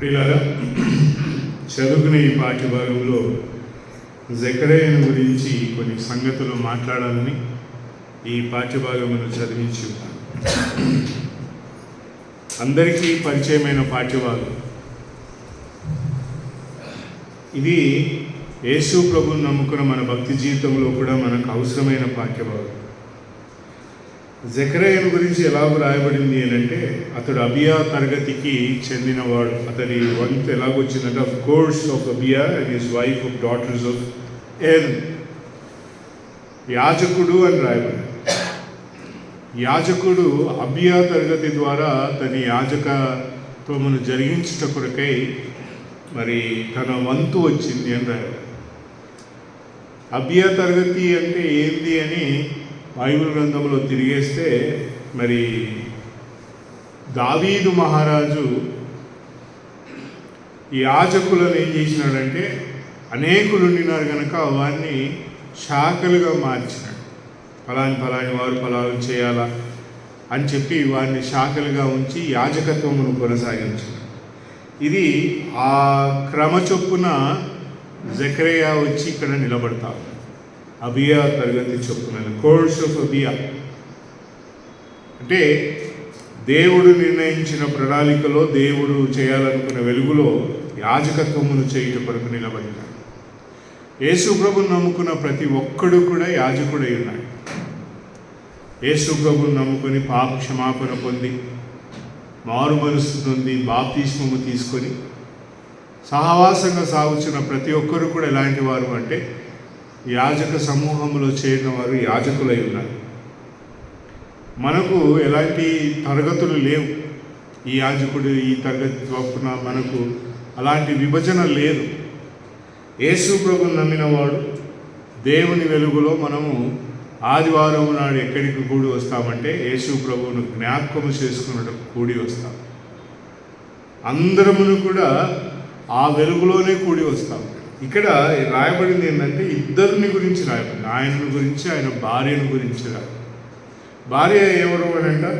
ప్రియులారా, చదువుకునే ఈ పాఠ్యభాగంలో జకర్యాను గురించి కొన్ని సంగతులు మాట్లాడాలని ఈ పాఠ్యభాగమును చదివించి ఉన్నాను. అందరికీ పరిచయమైన పాఠ్యభాగం ఇది. యేసు ప్రభువును నమ్ముకున్న మన భక్తి జీవితంలో కూడా మనకు అవసరమైన పాఠ్యభాగం. జకర్యాను గురించి ఎలాగో రాయబడింది అంటే, అతడు అబియా తరగతికి చెందినవాడు. అతడి వంతు ఎలాగొచ్చిందంటే, of course of Abijah and his wife of daughters of Aaron. యాజకుడు అని రాయబడింది. యాజకుడు అబియా తరగతి ద్వారా తన యాజకత్వమును జరిగించుట కొరకై మరి తన వంతు వచ్చింది అని రాయబడింది. అబియా తరగతి అంటే ఏంది అని బైబిల్ గ్రంథంలో తిరిగేస్తే, మరి దావీదు మహారాజు ఈ యాజకులను ఏం చేసినాడంటే, అనేకులు ఉండినారు కనుక వారిని శాఖలుగా మార్చినాడు. ఫలాని వారు ఫలాలు చేయాలా అని చెప్పి వారిని శాఖలుగా ఉంచి యాజకత్వమును కొనసాగించాడు. ఇది ఆ క్రమ చొప్పున జకర్యా వచ్చి ఇక్కడ నిలబడతాడు. అబియా తరగతి చొప్పున, కోర్స్ ఆఫ్ అబియా అంటే దేవుడు నిర్ణయించిన ప్రణాళికలో, దేవుడు చేయాలనుకున్న వెలుగులో యాజకత్వమును చేయుట కొరకు నిలబడినాడు. యేసు ప్రభువును నమ్ముకున్న ప్రతి ఒక్కడు కూడా యాజకుడై ఉన్నాడు. యేసు ప్రభువును నమ్ముకొని పాప క్షమాపణ పొంది, మారు మనస్సు పొంది, బాప్తిస్మము తీసుకొని సహవాసంగా సాగుతున్న ప్రతి ఒక్కరు కూడా ఎలాంటి వారు అంటే, యాజక సమూహంలో చేరిన వారు యాజకులై ఉన్నారు. మనకు ఎలాంటి తరగతులు లేవు. ఈ యాజకుడు ఈ తరగతి చొప్పున మనకు అలాంటి విభజన లేదు. యేసు ప్రభువును నమ్మినవాడు దేవుని వెలుగులో మనము ఆదివారం నాడు ఎక్కడికి కూడి వస్తామంటే, యేసు ప్రభువును జ్ఞాపకము చేసుకున్నట్టు కూడి వస్తాం. అందరమును కూడా ఆ వెలుగులోనే కూడి వస్తాం. ఇక్కడ రాయబడింది ఏంటంటే, ఇద్దరిని గురించి రాయబడింది. ఆయనను గురించి, ఆయన భార్యను గురించి రాయబడింది. భార్య ఎవరు అని అంటే,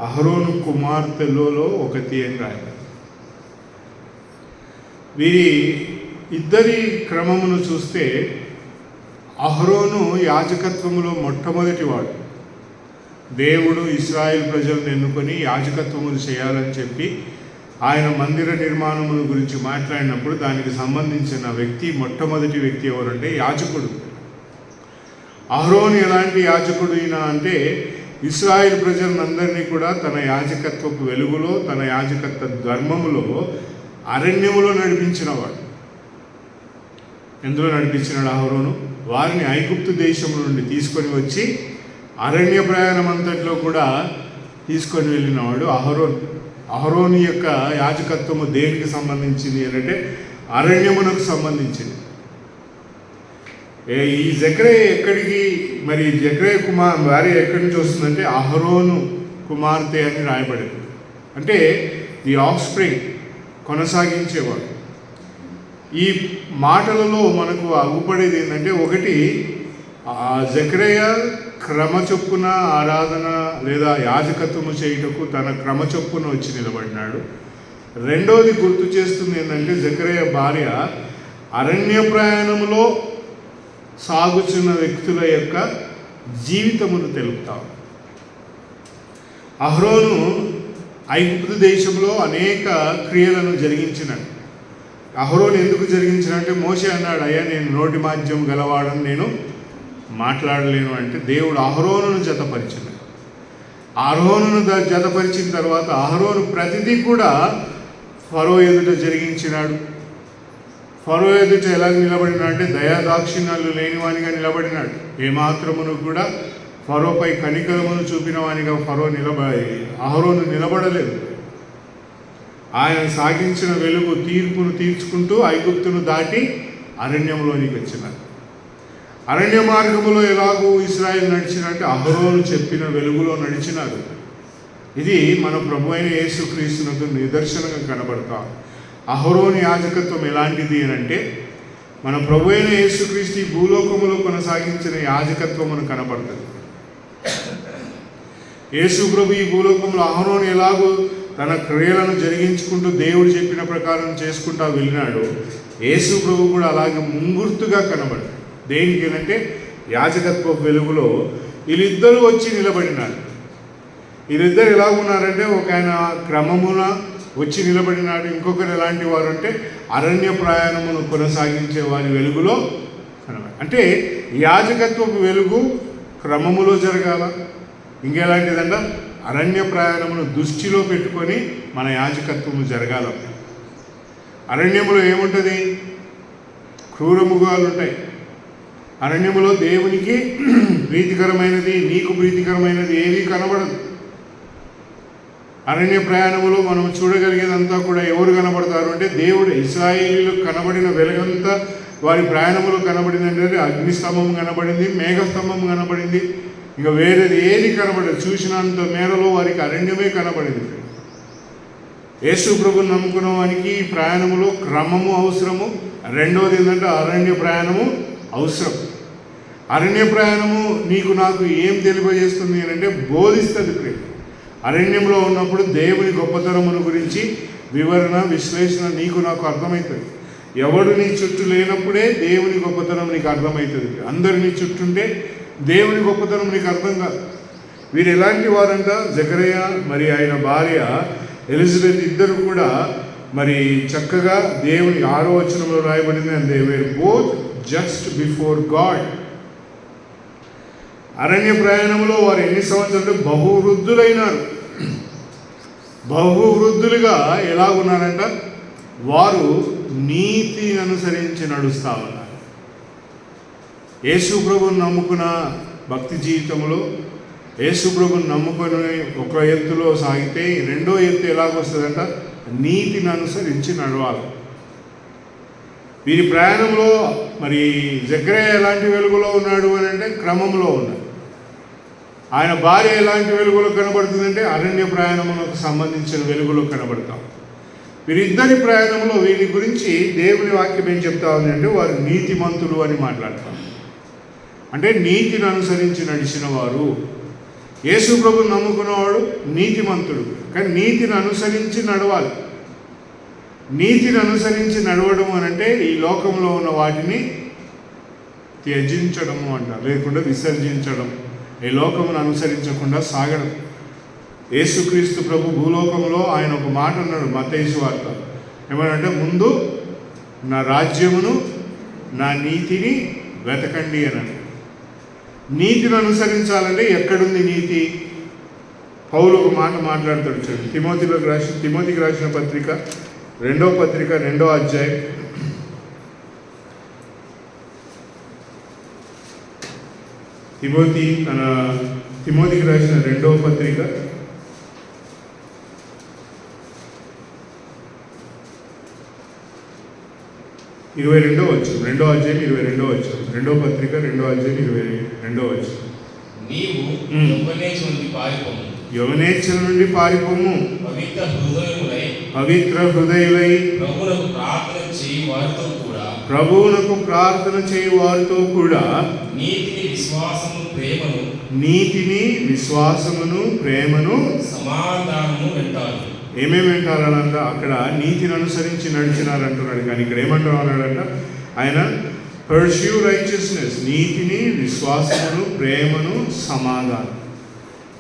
అహరోను కుమార్తెలలో ఒకటి అని రాయబడింది. వీరి ఇద్దరి క్రమమును చూస్తే, అహరోను యాజకత్వములో మొట్టమొదటివాడు. దేవుడు ఇశ్రాయేల్ ప్రజలను ఎన్నుకొని యాజకత్వములు చేయాలని చెప్పి ఆయన మందిర నిర్మాణముల గురించి మాట్లాడినప్పుడు దానికి సంబంధించిన వ్యక్తి, మొట్టమొదటి వ్యక్తి ఎవరంటే యాజకుడు. అహరోను ఎలాంటి యాజకుడు అయినా అంటే, ఇశ్రాయేల్ ప్రజలందరినీ కూడా తన యాజకత్వపు వెలుగులో, తన యాజకత్వ ధర్మములో అరణ్యములో నడిపించినవాడు. ఎందులో నడిపించినాడు అహరోను? వారిని ఐగుప్తు దేశం నుండి తీసుకొని వచ్చి అరణ్య ప్రయాణం అంతట్లో కూడా తీసుకొని వెళ్ళినవాడు అహరోను. అహరోను యొక్క యాజకత్వము దేనికి సంబంధించింది అంటే, అరణ్యమునకు సంబంధించింది. ఈ జకర్యా ఎక్కడికి, మరి జకర్యా భార్య ఎక్కడి నుంచి వస్తుందంటే, అహరోను కుమార్తె అని రాయబడింది. అంటే ది ఆఫ్ స్ప్రింగ్, కొనసాగించేవాడు. ఈ మాటలలో మనకు అగుపడేది ఏంటంటే, ఒకటి జకర్యా క్రమచొప్పున ఆరాధన లేదా యాజకత్వము చేయుటకు తన క్రమచొప్పున వచ్చి నిలబడినాడు. రెండవది గుర్తు చేస్తుంది ఏంటంటే, జకర్యా భార్య అరణ్య ప్రయాణములో సాగుచున్న వ్యక్తుల యొక్క జీవితమును తెలుపుతాం. అహరోను ఐగుప్తు దేశంలో అనేక క్రియలను జరిగించినాడు. అహరోను ఎందుకు జరిగించినంటే, మోషే అన్నాడు, అయ్యా నేను నోటి మాధ్యం గలవాడని నేను మాట్లాడలేను అంటే, దేవుడు అహరోనును జతపరిచినాడు. అహరోనును జతపరిచిన తర్వాత అహరోను ప్రతిదీ కూడా ఫరో ఎదుట జరిగించినాడు. ఫరో ఎదుట ఎలా నిలబడినా అంటే, దయాదాక్షిణ్యాలు లేనివానిగా నిలబడినాడు. ఏమాత్రమును కూడా ఫరోపై కనికరమును చూపిన వానిగా అహరోను నిలబడలేదు. ఆయన సాగించిన వెలుగు తీర్పును తీర్చుకుంటూ ఐగుప్తును దాటి అరణ్యంలోనికి వచ్చినారు. అరణ్య మార్గములో ఎలాగూ ఇశ్రాయేలు నడిచినట్టు అహరోను చెప్పిన వెలుగులో నడిచినారు. ఇది మన ప్రభు అయిన యేసుక్రీస్తునకు నిదర్శనంగా కనబడతాం. అహరోను యాజకత్వం ఎలాంటిది అని అంటే, మన ప్రభు అయిన యేసుక్రీస్తు భూలోకములో కొనసాగించిన యాజకత్వమును కనబడుతుంది. యేసు ప్రభు ఈ భూలోకంలో అహరోను ఎలాగో తన క్రియలను జరిగించుకుంటూ దేవుడు చెప్పిన ప్రకారం చేసుకుంటూ వెళ్ళినాడు, యేసు ప్రభు కూడా అలాగే ముంగుర్తుగా కనబడ్డాడు. దేనికి అంటే యాజకత్వ వెలుగులో వీళ్ళిద్దరూ వచ్చి నిలబడినారు. వీళ్ళిద్దరు ఎలా ఉన్నారంటే, ఒక ఆయన క్రమమున వచ్చి నిలబడినాడు, ఇంకొకరు ఎలాంటి వారు అంటే అరణ్య ప్రయాణమును కొనసాగించే వారి వెలుగులో కనబడి. అంటే యాజకత్వపు వెలుగు క్రమములో జరగాల. ఇంకెలాంటిదంట, అరణ్య ప్రయాణమును దృష్టిలో పెట్టుకొని మన యాజకత్వము జరగాల. అరణ్యములో ఏముంటుంది? క్రూరముగాలు ఉంటాయి. అరణ్యములో దేవునికి ప్రీతికరమైనది, నీకు ప్రీతికరమైనది ఏది కనబడదు. అరణ్య ప్రయాణములో మనం చూడగలిగేదంతా కూడా ఎవరు కనబడతారు అంటే, దేవుడు ఇశ్రాయేలీలకు కనబడిన వెలుగంతా వారి ప్రయాణములో కనబడిందంటే అగ్నిస్తంభం కనబడింది, మేఘస్తంభం కనబడింది, ఇంకా వేరేది ఏది కనబడదు. చూసినంత మేరలో వారికి అరణ్యమే కనబడింది. యేసు ప్రభుని నమ్ముకున్న వానికి ఈ ప్రయాణములో క్రమము అవసరము. రెండవది ఏంటంటే అరణ్య ప్రయాణము అవసరం. అరణ్య ప్రయాణము నీకు నాకు ఏం తెలియజేస్తుంది అంటే బోధిస్తుంది. అరణ్యంలో ఉన్నప్పుడు దేవుని గొప్పతనమును గురించి వివరణ, విశ్లేషణ నీకు నాకు అర్థమవుతుంది. ఎవడు నీ చుట్టూ లేనప్పుడే దేవుని గొప్పతనం నీకు అర్థమవుతుంది. అందరు నీ చుట్టూ ఉంటే దేవుని గొప్పతనం నీకు అర్థం కాదు. వీరు ఎలాంటి వారంట, జకరయ్య మరి ఆయన భార్య ఎలిజబెత్ ఇద్దరు కూడా మరి చక్కగా దేవుని 6వ వచనంలో రాయబడింది, and they where both just before God. అరణ్య ప్రయాణంలో వారు ఎన్ని సంవత్సరాలు బహువృద్ధులైనారు. బహువృద్ధులుగా ఎలా ఉన్నారంట, వారు నీతిని అనుసరించి నడుస్తా ఉన్నారు. యేసు ప్రభుని నమ్ముకున్న భక్తి జీవితంలో యేసు ప్రభుని నమ్ముకొని ఒక ఎత్తులో సాగితే రెండో ఎత్తు ఎలాగొస్తుందంట, నీతిని అనుసరించి నడవాలి. వీరి ప్రయాణంలో మరి జకరియా ఎలాంటి వెలుగులో ఉన్నాడు అని అంటే క్రమంలో ఉన్నాడు. ఆయన భార్య ఎలాంటి వెలుగులో కనబడుతుందంటే అరణ్య ప్రయాణములకు సంబంధించిన వెలుగులో కనబడతాం. వీరిద్దరి ప్రయాణంలో వీరి గురించి దేవుని వాక్యం ఏం చెప్తా ఉంది అంటే, వారు నీతిమంతులు అని మాట్లాడతాం. అంటే నీతిని అనుసరించి నడిచిన వారు. యేసు ప్రభుని నమ్ముకున్నవాడు నీతిమంతుడు, కానీ నీతిని అనుసరించి నడవాలి. నీతిని అనుసరించి నడవడం అని అంటే ఈ లోకంలో ఉన్న వాటిని త్యజించడము అంట, లేకుండా విసర్జించడం, ఈ లోకమును అనుసరించకుండా సాగడం. యేసుక్రీస్తు ప్రభు భూలోకంలో ఆయన ఒక మాట అన్నాడు మత్తయి సువార్త, ఏమనంటే, ముందు నా రాజ్యమును నా నీతిని వెతకండి అన్నాడు. నీతిని అనుసరించాలంటే ఎక్కడుంది నీతి? పౌలు ఒక మాట మాట్లాడతాడు చూడండి, తిమోతికి రాసిన పత్రిక 2వ పత్రిక 2వ అధ్యాయం 'తిమోతికి రాసిన 2వ పత్రిక 22వ వచనం, 2వ అధ్యాయం 22వ వచనం, 2వ పత్రిక 2వ అధ్యాయం 22వ వచనం. నీవు యవనేచ్ఛల నుండి పారిపోము, పవిత్ర హృదయులై ప్రభువునకు ప్రార్థన చేయు వారితో కూడా నీతిని, విశ్వాసమును, ప్రేమను, సమాధానము వెంటారు. ఏమేమి వింటారనంట? అక్కడ నీతిని అనుసరించి నడిచినారంటున్నాడు, కానీ ఇక్కడ ఏమంటున్నాడంట ఆయన? పర్స్యూ రైచియస్నెస్, నీతిని, విశ్వాసమును, ప్రేమను, సమాధానం.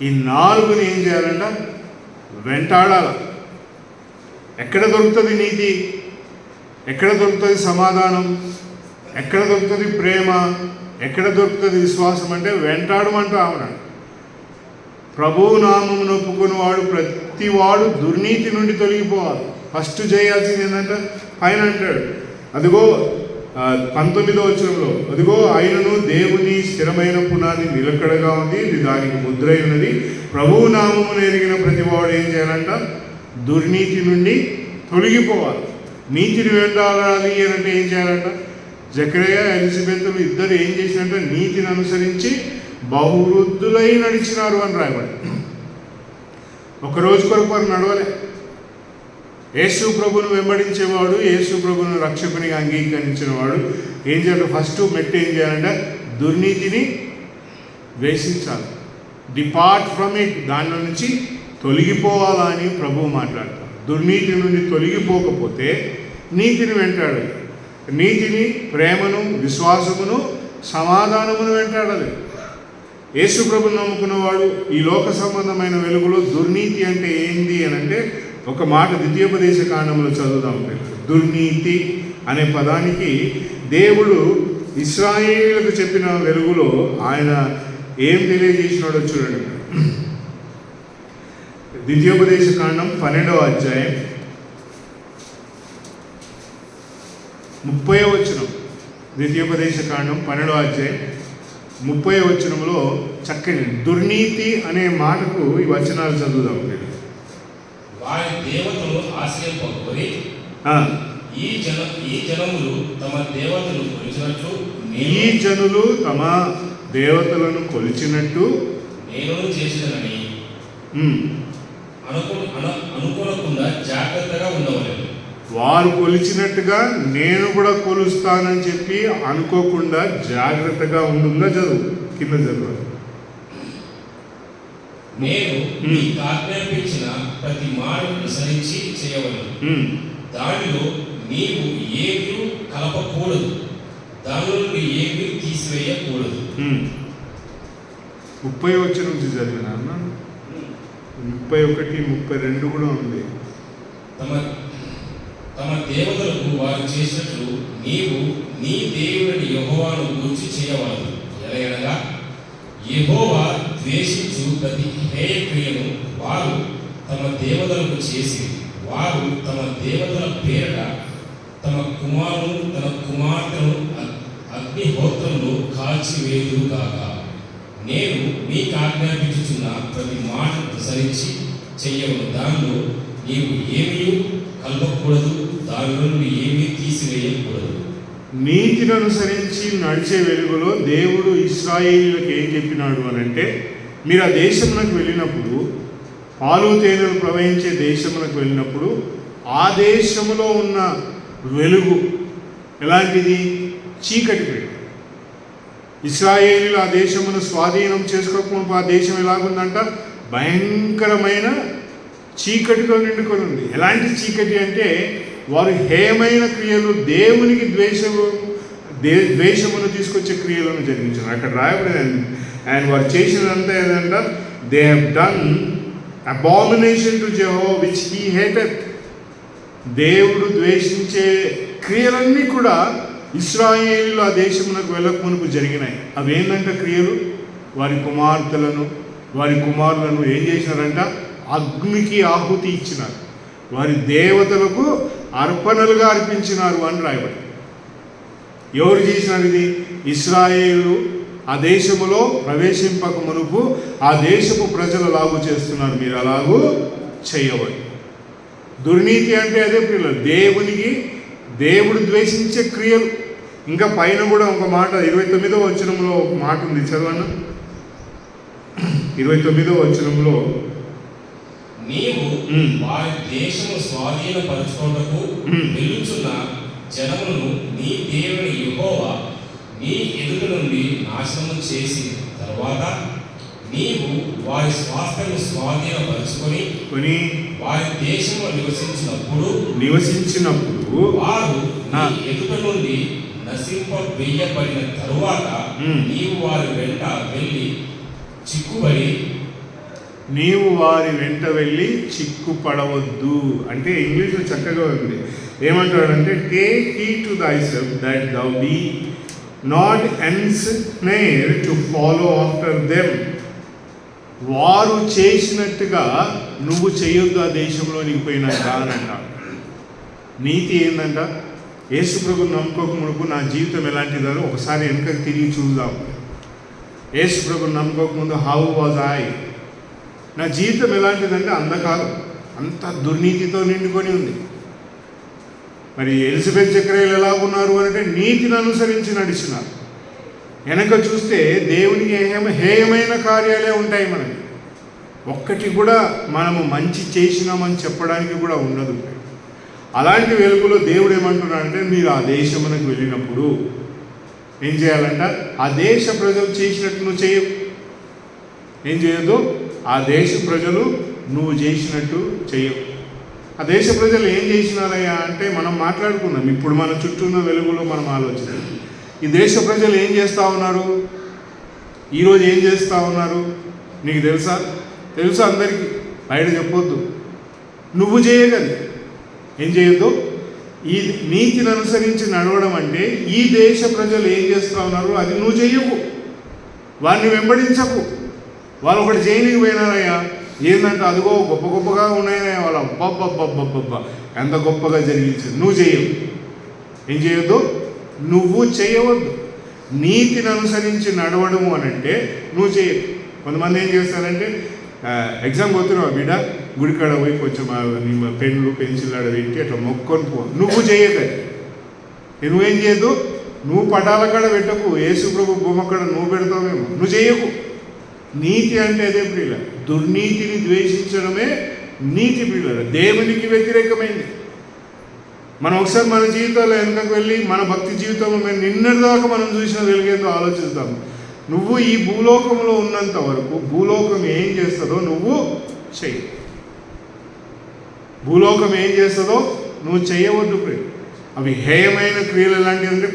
ఈ 4 ఏం చేయాలంట? వెంటాడాల. ఎక్కడ దొరుకుతుంది నీతి? ఎక్కడ దొరుకుతుంది సమాధానం? ఎక్కడ దొరుకుతుంది ప్రేమ? ఎక్కడ దొరుకుతుంది విశ్వాసం? అంటే వెంటాడమంటూ ఆమెనాడు. ప్రభువు నామమును ఒప్పుకున్నవాడు ప్రతివాడు దుర్నీతి నుండి తొలగిపోవాలి. ఫస్ట్ చేయాల్సింది ఏంటంటే పైన అంటాడు, అదిగో 19వ వచనంలో, అదిగో ఆయనను దేవుని స్థిరమైన పునాది నిలకడగా ఉంది, ఇది దానికి ముద్రై ఉన్నది. ప్రభువు నామమును ఎరిగిన ప్రతివాడు ఏం చేయాలంట? దుర్నీతి నుండి తొలగిపోవాలి. నీతిని వెంటాడాలి అని అంటే ఏం చేయాలంట? జకరియా, ఎలిజబెత్లు ఇద్దరు ఏం చేసినట్ట? నీతిని అనుసరించి బహువృద్ధులై నడిచినారు అని రాయబడి. ఒకరోజు కొరకు వారు నడవలే. యేసు ప్రభును వెంబడించేవాడు, యేసు ప్రభును రక్షకునిగా అంగీకరించిన వాడు ఏం చేయాలి? ఫస్ట్ మెట్టు ఏం చేయాలంటే దుర్నీతిని ద్వేషించాలి. డిపార్ట్ ఫ్రమ్ ఇట్, దానిలో నుంచి తొలగిపోవాలా అని ప్రభువు మాట్లాడతారు. దుర్నీతి నుండి తొలగిపోకపోతే నీతిని వెంటాడాలి. నీతిని, ప్రేమను, విశ్వాసమును, సమాధానమును వెంటాడాలి. యేసు ప్రభుని నమ్ముకున్నవాడు ఈ లోక సంబంధమైన వెలుగులో దుర్నీతి అంటే ఏంది అని అంటే ఒక మాట ద్వితీయోపదేశ కాండంలో చదువుదాం. దుర్నీతి అనే పదానికి దేవుడు ఇశ్రాయేలుకు చెప్పిన వెలుగులో ఆయన ఏం తెలియజేసినాడో చూడండి. ద్వితీయోపదేశ కాండం 12వ అధ్యాయం 30వ వచనం. ద్వితీయోపదేశ కాండం 12వ అధ్యాయం 30వ వచనంలో చక్కని దుర్నీతి అనే మాటకు ఈ వచనాలు చదువుదాం. వారి దేవతలు ఆశ్రయింపబడి ఈ జనములు తమ దేవతలు కొలిచినట్లు ఈ జనులు తమ దేవతలను కొలిచినట్టు నేను చేసినని అనుకోకుండా జాగ్రత్తగా ఉండవలేదు. వారు కొలిచినట్టుగా నేను కూడా కొలుస్తానని చెప్పి అనుకోకుండా జాగ్రత్తగా ఉండుగా చదువు. కింద చదువు. నేను మీకు ఆజ్ఞాపించిన ప్రతి మాటను అనుసరించి చేయవలెను. దానిలో నీవు ఏమీ కలపకూడదు, దాని నుండి ఏమీ తీసివేయకూడదు. 30 వచ్చి నుంచి చదివినా 31, 32 కూడా ఉంది. తమ దేవతలకు వారు చేసినట్లు నీవు నీ దేవుని యెహోవాను గూర్చి చేయవలదు. ఎలాగనగా యెహోవా ద్వేషించు ప్రతి హేయ క్రియను వారు తమ దేవతలకు చేసి వారు తమ దేవతల పేరట తమ కుమారును తన కుమార్తెను అగ్నిహోత్రంలో కాల్చివేయుదురుగాక. నేను మీకు ఆజ్ఞాపించుచున్న ప్రతి మాట అనుసరించి చెయ్యవను. దానిలో నీవు ఏమీ కలపకూడదు, దాని నుండి ఏమీ తీసివేయకూడదు. నీతిని అనుసరించి నడిచే వెలుగులో దేవుడు ఇశ్రాయేలీయులకు ఏం చెప్పినాడు అని అంటే, మీరు ఆ దేశమునకు వెళ్ళినప్పుడు, పాలు తేనెలు ప్రవహించే దేశమునకు వెళ్ళినప్పుడు ఆ దేశములో ఉన్న వెలుగు ఎలాంటిది? చీకటి వెలుగు. ఇశ్రాయేలీయులు ఆ దేశమును స్వాధీనం చేసుకోకుండా ఆ దేశం ఎలాగుందంట? భయంకరమైన చీకటితో నిండుకొని ఉంది. ఎలాంటి చీకటి అంటే వారు హేయమైన క్రియలు, దేవునికి ద్వేషమును తీసుకొచ్చే క్రియలను జరిగించారు. అక్కడ రాయబడింది. అండ్ వారు చేసినంత ఏదంట, they have done abomination to Jehovah which he hated. దేవుడు ద్వేషించే క్రియలన్నీ కూడా ఇశ్రాయేలీయులు ఆ దేశమునకు వెళ్ళక మునుపు జరిగినాయి. అవి ఏంటంటే క్రియలు, వారి కుమార్తెలను వారి కుమారులను ఏం చేసినారంట? అగ్నికి ఆహుతి ఇచ్చినారు, వారి దేవతలకు అర్పణలుగా అర్పించినారు అని రాయబడి. ఎవరు చేసినారు ఇది? ఇశ్రాయేలు ఆ దేశములో ప్రవేశింపక మునుపు ఆ దేశపు ప్రజలు అలాగూ చేస్తున్నారు. మీరు అలాగూ చేయవద్దు. దుర్నీతి అంటే అదే క్రియలు, దేవుడు ద్వేషించే క్రియలు. ఇంకా పైన కూడా ఒక మాట 29వ వచనంలో ఒక మాట ఉంది, చదవన్న. 29వ వచనంలో నీవు వారి దేశము స్వాధీనపరచుకొనుటకు వెళ్ళుచున్న జనములను నీ దేవుని యెహోవా నీ ఎదుట నుండి నాశనము చేసిన తర్వాత నీవు వారి స్వాస్థ్యము స్వాధీనపరచుకొని వారి దేశంలో నివసించినప్పుడు వారు నీ ఎదుట నుండి నశింపవేయబడిన తరువాత నీవు వారి వెంట వెళ్ళి చిక్కుపడవద్దు. అంటే ఇంగ్లీష్లో చక్కగా ఉంది. ఏమంటాడంటే, take heed to thyself that thou be not ensnared to follow after them. వారు చేసినట్టుగా నువ్వు చేయొద్దు ఆ దేశంలో నీకు పోయినాక అని అంటాడు. నీతి ఏంటంట? యేసు ప్రభువుని నమ్ముకోక మునుపు నా జీవితం ఎలాంటిదో ఒకసారి వెనుకకి తిరిగి చూద్దాం. యేసు ప్రభువుని నమ్ముకోక ముందు హౌ వాజ్ ఐ? నా జీవితం ఎలాంటిదంటే అంధకారం, అంత దుర్నీతితో నిండుకొని ఉంది. మరి ఎలిజబెత్ చక్రవర్తులు ఎలా ఉన్నారు అంటే నీతిని అనుసరించి నడిచినారు. వెనక చూస్తే దేవునికి హేయమైన కార్యాలే ఉంటాయి. మనకి ఒక్కటి కూడా మనము మంచి చేసినామని చెప్పడానికి కూడా ఉండదు. అలాంటి వెలుగులో దేవుడు ఏమంటున్నాడంటే, మీరు ఆ దేశమునకు వెళ్ళినప్పుడు ఏం చేయాలంట? ఆ దేశ ప్రజలు చేసినట్టు నువ్వు చేయవు. ఏం చేయొద్దు? ఆ దేశ ప్రజలు నువ్వు చేసినట్టు చెయ్యవు. ఆ దేశ ప్రజలు ఏం చేసినారయ్యా అంటే మనం మాట్లాడుకున్నాం. ఇప్పుడు మన చుట్టూ ఉన్న వెలుగులో మనం ఆలోచిస్తాం. ఈ దేశ ప్రజలు ఏం చేస్తూ ఉన్నారు, ఈరోజు ఏం చేస్తూ ఉన్నారు నీకు తెలుసా? తెలుసా అందరికీ, బయట చెప్పొద్దు. నువ్వు చేయగలి ఏం చేయొద్దు, ఈ నీతిని అనుసరించి నడవడం అంటే ఈ దేశ ప్రజలు ఏం చేస్తూ ఉన్నారు అది నువ్వు చెయ్యకు, వారిని వెంబడించకు. వాళ్ళు ఒకటి చేయనికి పోయినారయ్యా, ఏంటంటే అదిగో గొప్ప గొప్పగా ఉన్నాయా వాళ్ళు, అబ్బబ్బబ్బబ్బబ్బబ్బా ఎంత గొప్పగా జరిగించింది. నువ్వు చేయవు, ఏం చేయొద్దు, నువ్వు చేయవద్దు. నీతిని అనుసరించి నడవడము అని అంటే నువ్వు చేయదు. కొంతమంది ఏం చేస్తారంటే ఎగ్జామ్ పోతున్నావు బిడ్డ, గుడికాడ పోయి కొంచెం పెన్నులు పెన్సిల్ ఆడ పెట్టి అట్లా మొక్కొని పో. నువ్వు చేయకది, నువ్వేం చేయొద్దు, నువ్వు పటాల కాడ పెట్టకు, యేసు ప్రభు బొమ్మ కాడ నువ్వు పెడతావేమో, నువ్వు చేయకు. నీతి అంటే అదే ప్రియుల, దుర్నీతిని ద్వేషించడమే నీతి ప్రియుల, దేవునికి వ్యతిరేకమైంది. మనం ఒకసారి మన జీవితాల్లో వెనుకకు వెళ్ళి మన భక్తి జీవితంలో మేము నిన్నటిదాకా మనం చూసిన వెలుగేందో ఆలోచిస్తాము. నువ్వు ఈ భూలోకంలో ఉన్నంత వరకు భూలోకం ఏం చేస్తుందో నువ్వు చెయ్యి. భూలోకం ఏం చేస్తుందో నువ్వు చేయవద్దు ప్రియులు. అవి హేయమైన క్రియలు ఎలాంటివి అంటే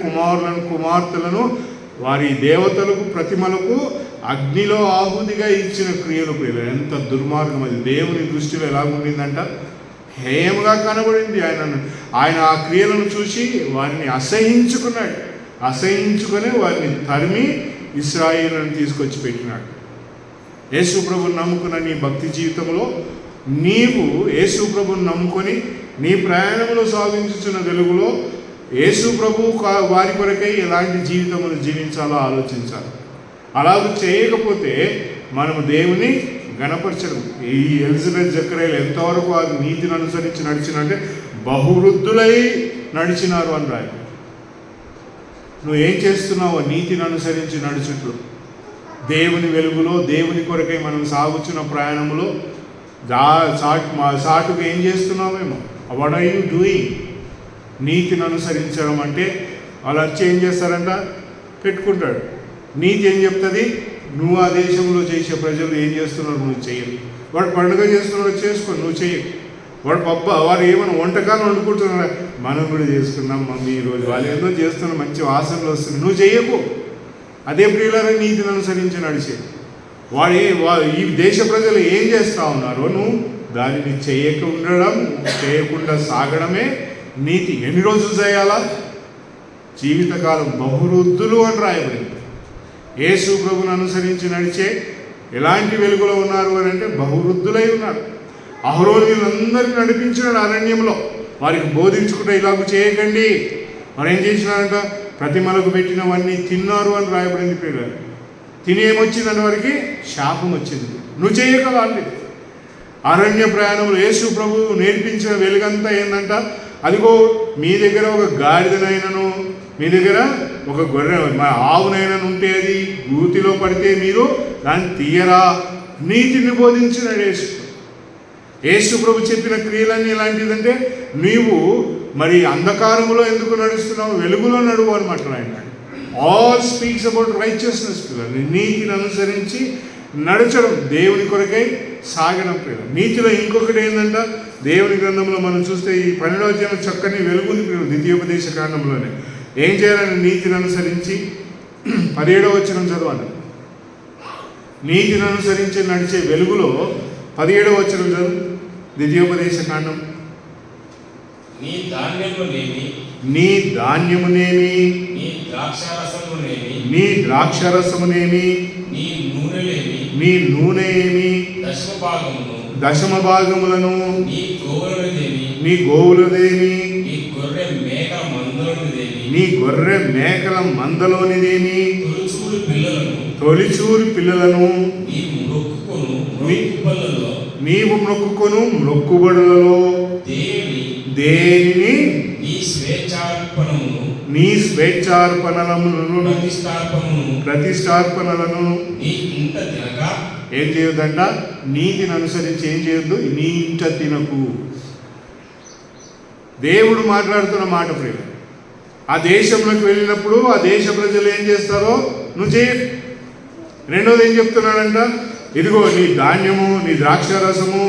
కుమార్తెలను వారి దేవతలకు ప్రతిమలకు అగ్నిలో ఆహుతిగా ఇచ్చిన క్రియలు ప్రియులు. ఎంత దుర్మార్గం అది! దేవుని దృష్టిలో ఎలాగుండిందంట, హేయంగా కనబడింది. ఆయన ఆ క్రియలను చూసి వారిని అసహించుకున్నాడు. అసహించుకొని వారిని తరిమి ఇశ్రాయేలును తీసుకొచ్చి పెట్టినాడు. యేసు ప్రభువుని నమ్ముకున్న నీ భక్తి జీవితంలో నీవు యేసు ప్రభువుని నమ్ముకొని నీ ప్రయాణంలో సాగించుతున్న వెలుగులో యేసు ప్రభు వారి కొరకై ఎలాంటి జీవితమును జీవించాలో ఆలోచించాలి. అలాగ చేయకపోతే మనము దేవుని గణపరచడం. ఈ ఎలిజబెత్ జకరియలు ఎంతవరకు ఆ నీతిని అనుసరించి నడిచినంటే బహువృద్ధులై నడిచినారు అని రాయ. నువ్వు ఏం చేస్తున్నావు? నీతిని అనుసరించి నడుచుట్లు, దేవుని వెలుగులో దేవుని కొరకై మనం సాగుతున్న ప్రయాణంలో సాటుకు ఏం చేస్తున్నావేమో. What are you doing? నీతిని అనుసరించడం అంటే వాళ్ళు వచ్చి ఏం చేస్తారంట, పెట్టుకుంటాడు. నీతి ఏం చెప్తుంది, నువ్వు ఆ దేశంలో చేసే ప్రజలు ఏం చేస్తున్నారు నువ్వు చెయ్యవు. వాడు పండుగ చేస్తున్నాడు చేసుకో, నువ్వు చెయ్యవు. వారు ఏమైనా వంటకాలు వండుకుంటున్నారా, మనం కూడా చేసుకున్నాం మమ్మీ ఈరోజు, వాళ్ళు ఏదో చేస్తున్నా మంచి వాసనలు వస్తుంది, నువ్వు చెయ్యకు. అదే ప్రియులారా నీతిని అనుసరించి నడిచే ఈ దేశ ప్రజలు ఏం చేస్తూ ఉన్నారో నువ్వు దానిని చేయకుండా సాగడమే నీతి. ఎన్ని రోజులు చేయాలా? జీవితకాలం బహువృద్ధులు అని రాయబడింది. యేసు ప్రభువును అనుసరించి నడిచే ఎలాంటి వెలుగులో ఉన్నారు అని అంటే బహువృద్ధులై ఉన్నారు. అహరోను వీళ్ళందరినీ నడిపించినాడు అరణ్యంలో, వారికి బోధించుకుంటే ఇలాగ చేయకండి. మరి ఏం చేసినారంట, ప్రతిమలకు పెట్టినవన్నీ తిన్నారు అని రాయబడింది. పిల్లలు తిని ఏమొచ్చిందని వారికి శాపం వచ్చింది. నువ్వు చేయగలవా అంటే అరణ్య ప్రయాణంలో యేసు ప్రభువు నేర్పించిన వెలుగంతా ఏంటంట, అదిగో మీ దగ్గర ఒక గాడిదనైనను మీ దగ్గర ఒక గొర్రె ఆవునైనను ఉంటే అది గూతిలో పడితే మీరు దాన్ని తీయరా. నీతిని బోధించినాడు యేసు. యేసు ప్రభు చెప్పిన క్రియలన్నీ ఎలాంటిదంటే నీవు మరి అంధకారంలో ఎందుకు నడుస్తున్నావు, వెలుగులో నడువు అని మాట్లాడినాడు. All speaks about righteousness. పిల్లలు నీతిని అనుసరించి నడచడం, దేవుని కొరకై సాగడం. పిల్లలు నీతిలో ఇంకొకటి ఏంటంట, దేవుని గ్రంథంలో మనం చూస్తే ఈ 12వ అధ్యాయం చక్కని వెలుగుంది పిల్లలు. ద్వితీయోపదేశ కాండంలోనే ఏం చేయాలని నీతిని అనుసరించి 17వ వచనం చదవాలి. నీతిని అనుసరించి నడిచే వెలుగులో 17వ వచనం చదువు. ద్వితీయోపదేశ కాండం. నీ ధాన్యమునేమి నీ ధాన్యమునేమి నీ ద్రాక్షారసమునేమి నీ ద్రాక్షరసమునేమి నీ నూనెలేమి నీ నూనె ఏమి దశమ భాగములను నీ గోవులదేమి నీ గోవులదేమి నీ గొర్రె మేకల మందలోనిదేమి నీ గొర్రె మేకల మందలోనిదేమి తొలిచూరు పిల్లలను నీవు మొక్కుకొను మొక్కుబడులలో దేనిని నీ స్వేచ్ఛార్పణలను ప్రతిష్టార్పణలను ఏం చేయొద్దంట, నీతిని అనుసరించి ఏం చేయొద్దు, నీ ఇంట తినకు. దేవుడు మాట్లాడుతున్న మాట ప్రియ. ఆ దేశంలోకి వెళ్ళినప్పుడు ఆ దేశ ప్రజలు ఏం చేస్తారో నువ్వు చేయ. రెండోది ఏం చెప్తున్నాడంట, ఇదిగో నీ ధాన్యము నీ ద్రాక్షరసము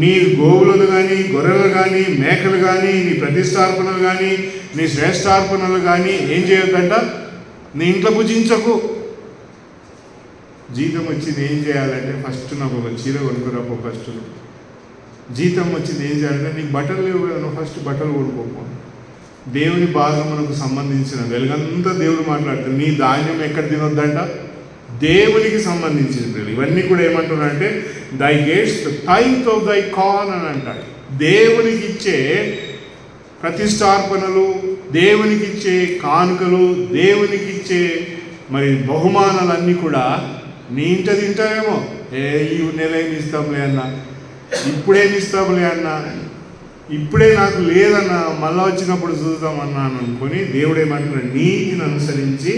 నీ గోవులను కానీ, గొర్రెలు కానీ, మేకలు కానీ, నీ ప్రతిష్టార్పణలు కానీ, నీ శ్రేష్టార్పణలు కానీ ఏం చేయొద్దంట? నీ ఇంట్లో భుజించకు. జీతం వచ్చింది ఏం చేయాలంటే ఫస్ట్ నాకు ఒక చీర కొనుక్కురాపో. ఫస్ట్ జీతం వచ్చింది ఏం చేయాలంటే నీకు బట్టలు లేవు కదా, నువ్వు ఫస్ట్ బట్టలు కొనుక్కోపో. దేవుని భాగమునకు సంబంధించిన వెలుగంతా దేవుడు మాట్లాడుతాడు. నీ ధాన్యం ఎక్కడ తినొద్దంట? దేవునికి సంబంధించింది. ఇవన్నీ కూడా ఏమంటున్నారంటే దై గేట్స్ ద టైత్ ఆఫ్ దై కార్న్ అని అంటాడు. దేవునికి ఇచ్చే ప్రతిష్టార్పణలు, దేవునికి ఇచ్చే కానుకలు, దేవునికి ఇచ్చే మరి బహుమానాలన్నీ కూడా నీ ఇంట తింటావేమో. ఈ నెల ఏమి ఇస్తాంలే అన్న, ఇప్పుడేమి ఇస్తాంలే అన్న, ఇప్పుడే నాకు లేదన్నా, మళ్ళా వచ్చినప్పుడు చూద్దామన్నాను అనుకొని దేవుడు ఏమంటున్నాడు? నీతిని అనుసరించి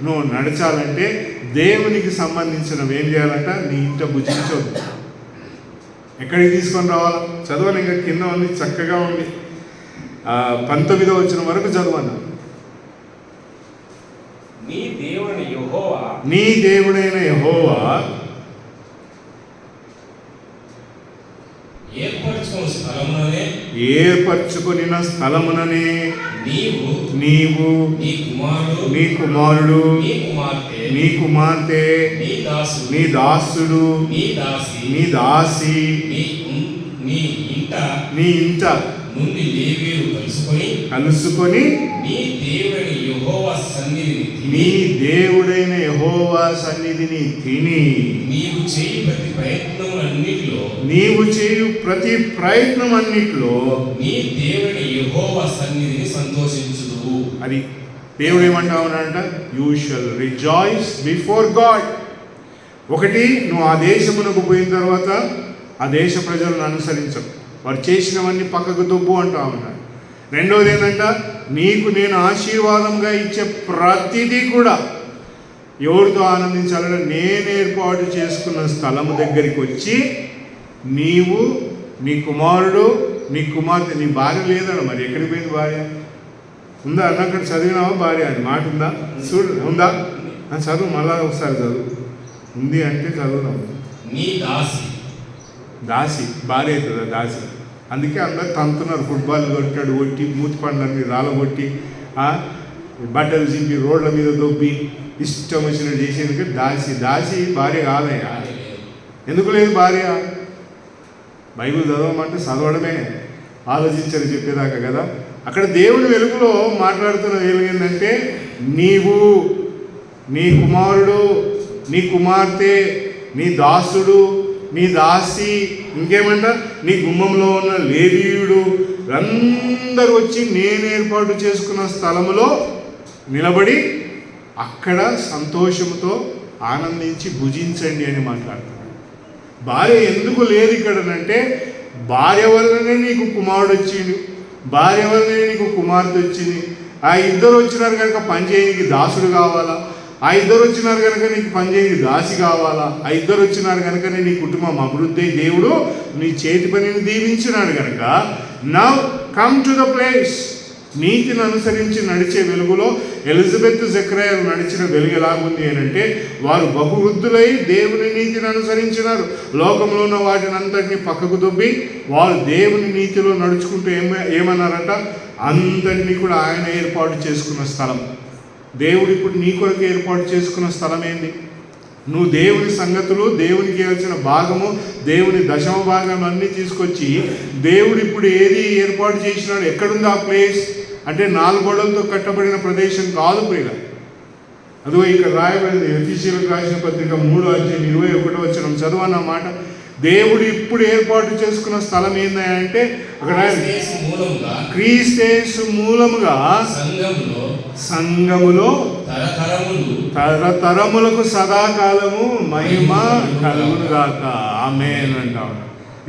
నువ్వు నడచాలంటే దేవునికి సంబంధించినవి ఏం చేయాలంట? నీ ఇంట భుజించవద్దు. ఎక్కడికి తీసుకొని రావాలా? చదవని ఇంకా కింద ఉంది, చక్కగా ఉంది. 19వ వచనం వరకు చదవను. నీ దేవుడైన యెహోవా ఏర్పరచుకొనిన స్థలముననే నీవు నీ కుమారుడు నీ కుమార్తె నీ దాసుడు నీ దాసి నీ ఇంట నుండి లేవీయులు కలుసుకొని నీ దేవుడైన యెహోవా సన్నిధిని తిని నీవు చేయు ప్రతి ప్రయత్నం అన్నిట్లో నీ దేవుడైన యెహోవా సన్నిధిని సంతోషించుదు. అది దేవుడు ఏమంటా ఉన్నాడంట? You shall rejoice before God. ఒకటి, నువ్వు ఆ దేశమునకు పోయిన తర్వాత ఆ దేశ ప్రజలను అనుసరించవు, వారు చేసినవన్నీ పక్కకు దొబ్బు అంటా ఉన్నాడు. రెండవది ఏంటంట? నీకు నేను ఆశీర్వాదంగా ఇచ్చే ప్రతిదీ కూడా ఎవరితో ఆనందించాలంటే నేను ఏర్పాటు చేసుకున్న స్థలము దగ్గరికి వచ్చి నీవు నీ కుమారుడు నీ కుమార్తె, నీ భార్య లేదన్న, మరి ఎక్కడికి పోయింది భార్య? ఉందా అన్న? అక్కడ చదివినావా భార్య అని మాట ఉందా? చూడు, ఉందా? చదువు, మళ్ళా ఒకసారి చదువు. ఉంది అంటే చదువుదాం. నీ దాసి భార్య అవుతుందా? దాసి. అందుకే అందరు తంతున్నారు. ఫుట్బాల్ కొట్టాడు, కొట్టి మూతి పండ్లన్నీ రాలగొట్టి బట్టలు చింపి రోడ్ల మీద దొబ్బి ఇష్టం వచ్చినట్టు చేసేందుకు దాసి భార్య కాదయ్యా. ఎందుకు లేదు భార్య? బైబిల్ చదవమంటే చదవడమే, ఆలోచించని చెప్పేదాకా కదా. అక్కడ దేవుని వెలుగులో మాట్లాడుతున్న వెలుగు ఏంటంటే నీవు నీ కుమారుడు నీ కుమార్తె నీ దాసుడు నీ దాసి, ఇంకేమంట నీ గుమ్మంలో ఉన్న లేవీయుడు అందరూ వచ్చి నేను ఏర్పాటు చేసుకున్న స్థలములో నిలబడి అక్కడ సంతోషంతో ఆనందించి భుజించండి అని మాట్లాడుతున్నాడు. భార్య ఎందుకు లేదు ఇక్కడనంటే భార్య వల్లనే నీకు కుమారుడు వచ్చింది, భార్య వల్లనే నీకు కుమార్తె వచ్చింది. ఆ ఇద్దరు వచ్చినారు కనుక పనిచేయడానికి దాసుడు కావాలా, ఆ ఇద్దరు వచ్చినారు కనుక నీకు పనిచేయడానికి దాసి కావాలా, ఆ ఇద్దరు వచ్చినారు కనుకనే నీ కుటుంబం అభివృద్ధి దేవుడు నీ చేతి పనిని దీవించినాడు కనుక now come to the place. నీతిని అనుసరించి నడిచే వెలుగులో ఎలిజబెత్ జకర్యాలు నడిచిన వెలుగు ఎలాగుంది అని అంటే వారు బహువృద్ధులై దేవుని నీతిని అనుసరించినారు. లోకంలో ఉన్న వాటిని అంతటినీ పక్కకు దొబ్బి వారు దేవుని నీతిలో నడుచుకుంటూ ఏమన్నారట? అంతటినీ కూడా ఆయన ఏర్పాటు చేసుకున్న స్థలం. దేవుడు ఇప్పుడు నీ కొరకు ఏర్పాటు చేసుకున్న స్థలం ఏంది? నువ్వు దేవుని సంగతులు, దేవునికి ఇవ్వాల్సిన భాగము, దేవుని దశమ భాగం అన్నీ తీసుకొచ్చి దేవుడు ఇప్పుడు ఏది ఏర్పాటు చేసినాడు? ఎక్కడుంది ఆ ప్లేస్ అంటే 4 గోడలతో కట్టబడిన ప్రదేశం కాదు ప్రియుల. అదిగో ఇక్కడ రాయబడింది ఎఫెసీయులకు రాసిన పత్రిక 3:21 చదవన్నమాట. దేవుడు ఇప్పుడు ఏర్పాటు చేసుకున్న స్థలం ఏంటంటే అక్కడ క్రీస్తు మూలముగా సంఘములో తరతరములకు సదాకాలము మహిమ కలుగును గాక ఆమేన్ అంటాం.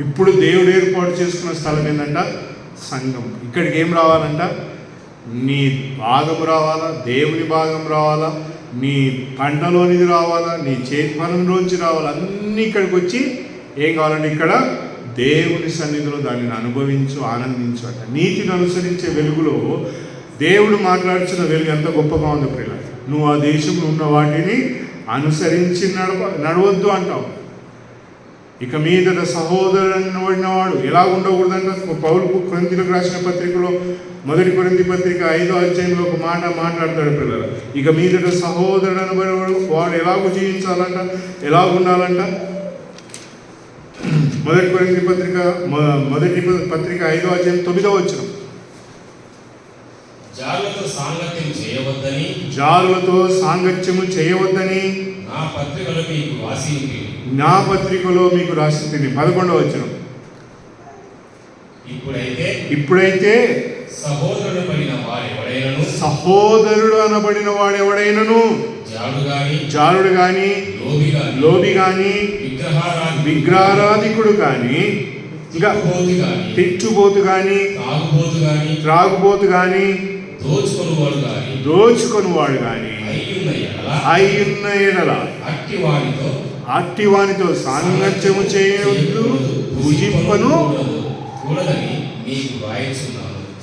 ఇప్పుడు దేవుడు ఏర్పాటు చేసుకున్న స్థలం ఏంటంట? సంఘం. ఇక్కడికి ఏం రావాలంట? నీ భాగం రావాలా, దేవుని భాగం రావాలా, నీ పంటలోనిది రావాలా, నీ చేతి పనులోంచి రావాలా, అన్నీ ఇక్కడికి వచ్చి ఏం కావాలంటే ఇక్కడ దేవుని సన్నిధిలో దానిని అనుభవించు, ఆనందించు అంట. నీతిని అనుసరించే వెలుగులో దేవుడు మాట్లాడుతున్న వెలుగు ఎంత గొప్పగా ఉంది ప్రియుల. నువ్వు ఆ దేశంలో ఉన్న వాటిని అనుసరించి నడవద్దు అంటావు. ఇక మీదట సహోదరుడు వాడు ఎలా ఉండకూడదంట. పౌలు కొరింథీయులకు రాసిన పత్రికలో 1 కొరింథీ పత్రిక 5వ అధ్యాయంలో ఒక మాట మాట్లాడతాడు పిల్లలు. ఇక మీదట సహోదరుడు అనబడేవాడు వాడు ఎలాగూ జీవించాలంట, ఎలా ఉండాలంట. 1 కొరింథీ పత్రిక 5వ అధ్యాయం 9వ వచనం. జారులతో సాంగత్యం చేయవద్దని, జారులతో సాంగత్యము చేయవద్దని నా పత్రికలో మీకు రాసి తిని. 11వ వచనం. ఇప్పుడైతే సహోదరుడు అనబడిన వాడెవడైనను జారుడు గాని, లోబి గాని, విగ్రహారాధికుడు గాని, ఇంకా తిట్టుబోతు గాని, త్రాగుబోతు గాని, దోచుకొనువాడు గాని అయ్యున్న ఎడల అట్టి వానితో సాంగత్యము చేయవద్దు, భుజింపను.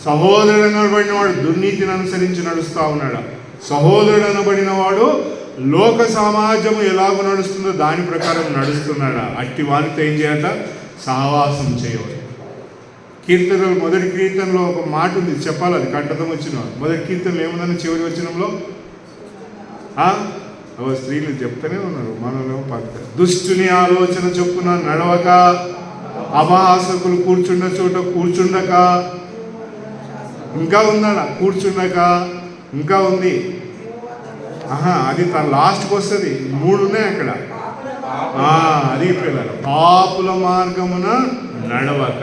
సహోదరుడు అనబడిన వాడు దుర్నీతిని అనుసరించి నడుస్తా ఉన్నాడు. సహోదరుడు అనబడిన వాడు లోక సమాజము ఎలాగో నడుస్తుందో దాని ప్రకారం నడుస్తున్నాడా. అట్టి వానితో ఏం చేయాలట? సహవాసం చేయవద్దు. కీర్తనలు 1వ కీర్తనలో ఒక మాట ఉంది, చెప్పాలి, అది కంఠతం వచ్చిన 1వ కీర్తనలో ఏముందని చివరి వచనంలో స్త్రీలు చెప్తూనే ఉన్నారు, మనలో పక్క దుష్టుని ఆలోచన చొప్పున నడవక, అపహాసకులు కూర్చున్న చోట కూర్చుండక, ఇంకా ఉందా కూర్చుండక, ఇంకా ఉంది. అది తన లాస్ట్కి వస్తుంది. 3 ఉన్నాయి అక్కడ. అది పిల్లలు పాపుల మార్గమున నడవక,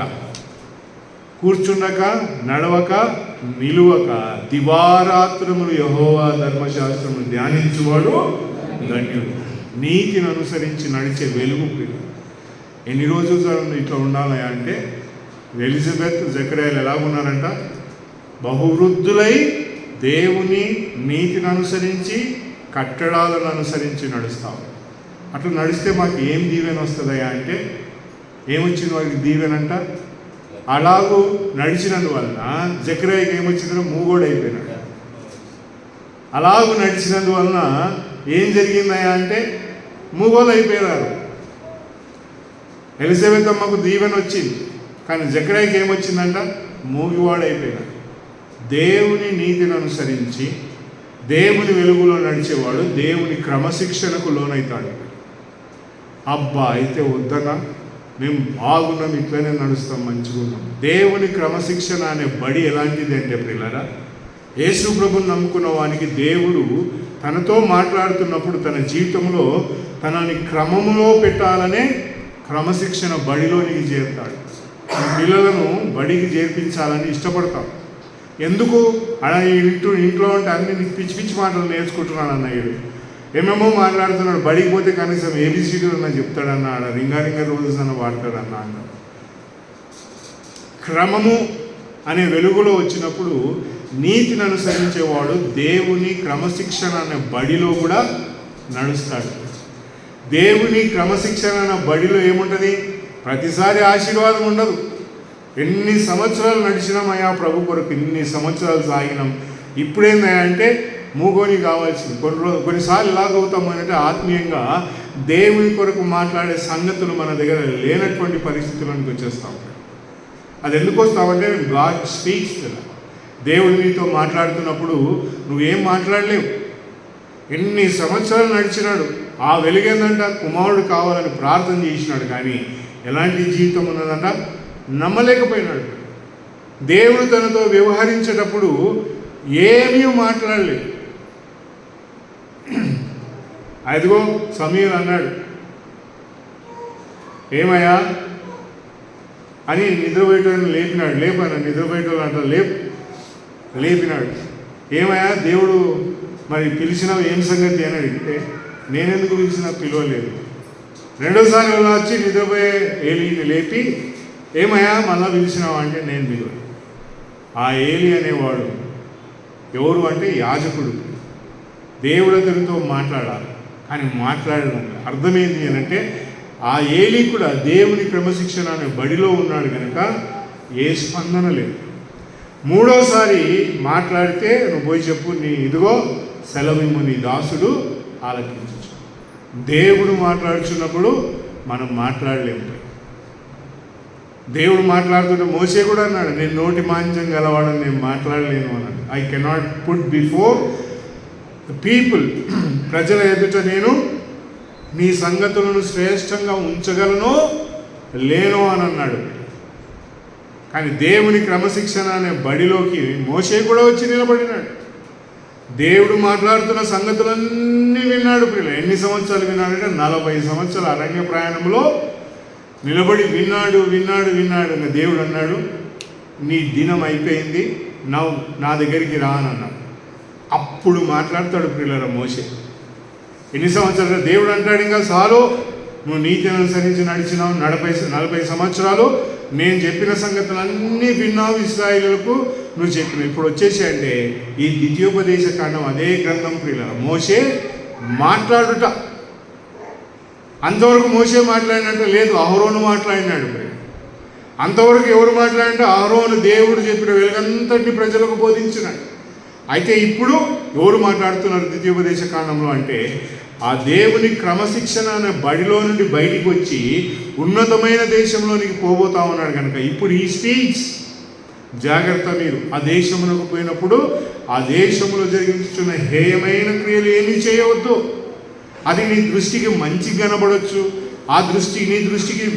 కూర్చుండక, నడవక, నిలువక, దివారాత్రములు యెహోవా ధర్మశాస్త్రమును ధ్యానించువాడు ధన్యుడు. నీతిని అనుసరించి నడిచే వెలుగు పిల్లలు. ఎన్ని రోజులు ఇట్లా ఉండాలి అంటే ఎలిజబెత్ జకర్యాలు ఎలా ఉన్నారంట? బహువృద్ధులై దేవుని నీతిని అనుసరించి కట్టడాలను అనుసరించి నడుస్తాం. అట్లా నడిస్తే మాకు ఏం దీవెన వస్తుందయ్యా అంటే ఏమొచ్చింది వాడికి దీవెనంట? అలాగూ నడిచినందువలన జకర్యాకి ఏమొచ్చిందో మూగోడు అయిపోయినాడు. అలాగూ నడిచినందువలన ఏం జరిగిందయ్యా అంటే మూగోలు అయిపోయినారు. ఎలిజబెత్ అమ్మకు దీవెన వచ్చింది, కానీ జకర్యాకి ఏమొచ్చిందంట? మూగివాడు అయిపోయినాడు. దేవుని నీతిని అనుసరించి దేవుని వెలుగులో నడిచేవాడు దేవుని క్రమశిక్షణకు లోనవుతాడు. అబ్బా అయితే వద్దనా, మేము బాగున్నాం, ఇట్లనే నడుస్తాం, మంచిగా ఉన్నాం. దేవుని క్రమశిక్షణ అనే బడి ఎలాంటిది అంటే ప్రియులారా, యేసు ప్రభువుని నమ్ముకున్న వానికి దేవుడు తనతో మాట్లాడుతున్నప్పుడు తన జీవితంలో తనని క్రమములో పెట్టాలనే క్రమశిక్షణ బడిలోనికి చేరుతాడు. పిల్లలను బడికి చేర్పించాలని ఇష్టపడతాం. ఎందుకు? ఇంట్లో ఉంటే అన్ని పిచ్చి పిచ్చి మాటలు నేర్చుకుంటున్నాడు అన్నయ్యుడు. ఏమేమో మాట్లాడుతున్నాడు. బడికి పోతే కనీసం ఏబిసిడీ అన్న చెప్తాడన్న, రింగా రోజెస్ అన్న వాడతాడన్న అన్న. క్రమము అనే వెలుగులో వచ్చినప్పుడు నీతిని అనుసరించేవాడు దేవుని క్రమశిక్షణ అనే బడిలో కూడా నడుస్తాడు. దేవుని క్రమశిక్షణ అనే బడిలో ఏముంటుంది? ప్రతిసారి ఆశీర్వాదం ఉండదు. ఎన్ని సంవత్సరాలు నడిచినామయ్యా ప్రభు కొరకు, ఇన్ని సంవత్సరాలు సాగినాం, ఇప్పుడేందయ్యా అంటే మూగోని కావాల్సింది. కొన్నిసార్లు ఎలాగవుతాము అంటే ఆత్మీయంగా దేవుని కొరకు మాట్లాడే సంగతులు మన దగ్గర లేనటువంటి పరిస్థితులకు వచ్చేస్తాం. అది ఎందుకు వస్తామంటే గాడ్ స్పీక్స్ కదా. దేవుడు నీతో మాట్లాడుతున్నప్పుడు నువ్వేం మాట్లాడలేవు. ఎన్ని సంవత్సరాలు నడిచినాడు. ఆ వెలుగేందంట కుమారుడు కావాలని ప్రార్థన చేసినాడు, కానీ ఎలాంటి జీవితం ఉన్నదంట నమ్మలేకపోయినాడు. దేవుడు తనతో వ్యవహరించేటప్పుడు ఏమీ మాట్లాడలేదు. అదిగో సమీర్ అన్నాడు, ఏమయ్యా అని నిద్రపోయేటోని లేపినాడు. లేపన్నా నిద్రపోయేటోళ్ళు అంట లేపినాడు. ఏమయ్యా దేవుడు మరి పిలిచినావు, ఏం సంగతి అని అడిగితే నేనెందుకు పిలిచినా పిలవలేదు. రెండోసారి వచ్చి నిద్రపోయే ఏలిని లేపి ఏమయ్యా మళ్ళా పిలిచినావా అంటే నేను పిలవలేదు. ఆ ఏలి అనేవాడు ఎవరు అంటే యాజకుడు. దేవుడు అతనితో మాట్లాడాలి, కానీ మాట్లాడడం అర్థమైంది అని అంటే ఆ ఏలి కూడా దేవుని క్రమశిక్షణ అనే బడిలో ఉన్నాడు కనుక ఏ స్పందన లేదు. మూడోసారి మాట్లాడితే నువ్వు పోయి చెప్పు, నీ ఇదిగో సెలవిమ్ము, నీ దాసుడు ఆలకించు. దేవుడు మాట్లాడుచున్నప్పుడు మనం మాట్లాడలేము. దేవుడు మాట్లాడుతుంటే మోసే కూడా అన్నాడు, నేను నోటి మాంద్యం గలవాడని నేను మాట్లాడలేను అన్నాడు. I cannot put before the people, ప్రజల ఎదుట నేను నీ సంగతులను శ్రేష్టంగా ఉంచగలను లేను అని అన్నాడు. కానీ దేవుని క్రమశిక్షణ అనే బడిలోకి మోసే కూడా వచ్చి నిలబడినాడు. దేవుడు మాట్లాడుతున్న సంగతులన్నీ విన్నాడు. పిల్ల ఎన్ని సంవత్సరాలు విన్నాడంటే 40 సంవత్సరాల అరణ్య ప్రయాణంలో నిలబడి విన్నాడు. ఇంకా దేవుడు అన్నాడు, నీ దినం అయిపోయింది, నా దగ్గరికి రా అని అన్నాడు. అప్పుడు మాట్లాడతాడు పిల్లల మోసే. ఎన్ని సంవత్సరాలు దేవుడు అంటాడు, ఇంకా చాలు, నువ్వు నీతిని అనుసరించి నడిచినావు 40 సంవత్సరాలు, నేను చెప్పిన సంగతులన్నీ విన్నావు, ఇశ్రాయేలులకు నువ్వు చెప్పినావు, ఇప్పుడు వచ్చేసి అంటే ఈ ద్వితీయోపదేశ కాండం అదే గ్రంథం పిల్లల మోసే మాట్లాడుట. అంతవరకు మోసే మాట్లాడినట్టు లేదు, అహరోను మాట్లాడినాడు. అంతవరకు ఎవరు మాట్లాడితే అహరోను దేవుడు చెప్పిన వెలుగంతటిని ప్రజలకు బోధించినాడు. అయితే ఇప్పుడు ఎవరు మాట్లాడుతున్నారు ద్వితీయోపదేశ కాండంలో అంటే ఆ దేవుని క్రమశిక్షణ అనే బడిలో నుండి బయటికి వచ్చి ఉన్నతమైన దేశంలోనికి పోబోతా ఉన్నాడు కనుక ఇప్పుడు ఈ స్పీచ్ జాగ్రత్త. మీరు ఆ దేశమునకు పోయినప్పుడు ఆ దేశంలో జరిగించున్న హేయమైన క్రియలు ఏమీ చేయవద్దు. అది నీ దృష్టికి మంచి కనబడవచ్చు, నీ దృష్టికి